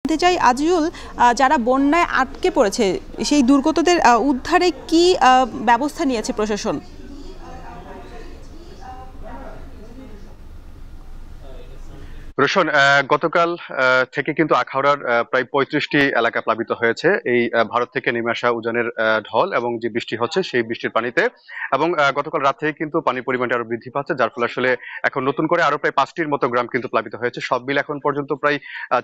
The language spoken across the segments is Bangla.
জানতে চাই আজিজুল, যারা বন্যায় আটকে পড়েছে সেই দুর্গতদের উদ্ধারে কি ব্যবস্থা নিয়েছে প্রশাসন? রোশন, গতকাল থেকে কিন্তু আখাউড়ার প্রায় ৩৫টি এলাকা প্লাবিত হয়েছে এই ভারত থেকে নেমে আসা উজানের ঢল এবং যে বৃষ্টি হচ্ছে সেই বৃষ্টির পানিতে। এবং গতকাল রাত থেকে কিন্তু পানির পরিমাণটা আরো বৃদ্ধি পাচ্ছে, যার ফলে আসলে এখন নতুন করে আরো প্রায় ৫টির মতো গ্রাম কিন্তু প্লাবিত হয়েছে। সব মিলে এখন পর্যন্ত প্রায়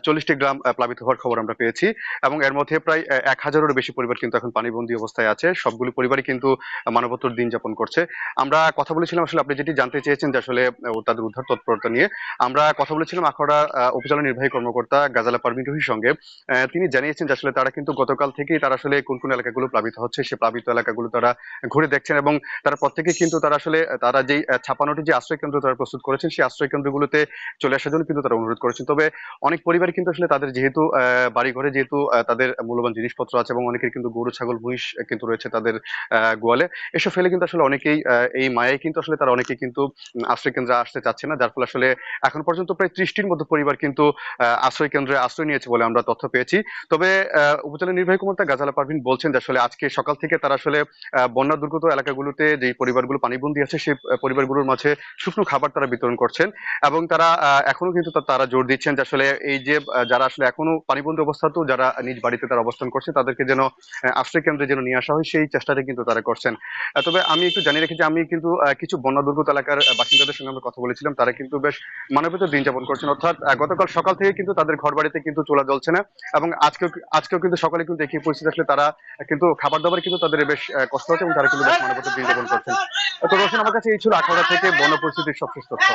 ৪০টি গ্রাম প্লাবিত হওয়ার খবর আমরা পেয়েছি। এবং এর মধ্যে প্রায় ১,০০০-এরও বেশি পরিবার কিন্তু এখন পানিবন্দী অবস্থায় আছে। সবগুলো পরিবারই কিন্তু মানবতর দিন যাপন করছে। আমরা কথা বলেছিলাম, আসলে আপনি যেটি জানতে চেয়েছেন যে আসলে তাদের উদ্ধার তৎপরতা নিয়ে, আমরা কথা বলেছিলাম আখাউড়া উপজেলা নির্বাহী কর্মকর্তা গাজালা পারভিন রুহির সঙ্গে। তিনি জানিয়েছেন যে আসলে তারা কিন্তু গতকাল থেকেই তারা আসলে কোন কোন এলাকাগুলো প্লাবিত হচ্ছে সে প্লাবিত এলাকাগুলো তারা ঘুরে দেখছেন। এবং তারা প্রত্যেকে কিন্তু তারা আসলে তারা যেই ৫৬টি যে আশ্রয় কেন্দ্র তারা প্রস্তুত করেছেন সেই আশ্রয় কেন্দ্রগুলোতে চলে আসার জন্য কিন্তু তারা অনুরোধ করেছেন। তবে অনেক পরিবার কিন্তু আসলে তাদের যেহেতু বাড়ি ঘরে যেহেতু তাদের মূল্যবান জিনিসপত্র আছে এবং অনেকের কিন্তু গরু ছাগল মহিষ কিন্তু রয়েছে তাদের গোয়ালে, এসব ফেলে কিন্তু আসলে অনেকেই এই মায়ায় কিন্তু আসলে তারা অনেকে কিন্তু আশ্রয় কেন্দ্রে আসতে চাচ্ছে না, যার ফলে আসলে এখন পর্যন্ত প্রায় ৩০টির মতো পরিবার কিন্তু আশ্রয় কেন্দ্রে আশ্রয় নিয়েছে বলে আমরা তথ্য পেয়েছি। তবে উপজেলা নির্বাহী কর্মকর্তা গাজালা পারভিন বলছেন যে আসলে আজকে সকাল থেকে তারা আসলে বন্যা দুর্গত এলাকাগুলোতে যে পরিবারগুলো পানিবন্দী আছে সেই পরিবারগুলোর মাঝে শুকনো খাবার তারা বিতরণ করছেন। এবং তারা এখনো কিন্তু তারা জোর দিচ্ছেন যে আসলে এই যে যারা আসলে এখনো পানিবন্দী অবস্থাতেও যারা নিজ বাড়িতে তারা অবস্থান করছে তাদেরকে যেন আশ্রয় কেন্দ্রে যেন নিয়ে আসা হয় সেই চেষ্টাটা কিন্তু তারা করছেন। তবে আমি একটু জানিয়ে রেখেছি, আমি কিন্তু কিছু বন্যা দুর্গত এলাকার বাসিন্দাদের সঙ্গে আমরা কথা বলেছিলাম, তারা কিন্তু বেশ মানবেতর দিন যাপন করছেন। অর্থাৎ গতকাল সকাল থেকে কিন্তু তাদের ঘর বাড়িতে কিন্তু চুলা জ্বলছে না। এবং আজকেও কিন্তু সকালে কিন্তু একই পরিস্থিতি, আসলে তারা কিন্তু খাবার দাবার কিন্তু তাদের বেশ কষ্ট হচ্ছে এবং তারা কিন্তু বেশ মানবেতর দিন যাপন করছেন। তো রোশন, আমার কাছে এই ছিল আখাউড়া থেকে বন্যা পরিস্থিতির সবশেষ তথ্য।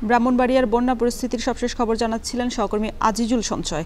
ব্রাহ্মণবাড়িয়ার বন্যা পরিস্থিতির সবশেষ খবর জানাচ্ছিলেন সহকর্মী আজিজুল সঞ্চয়।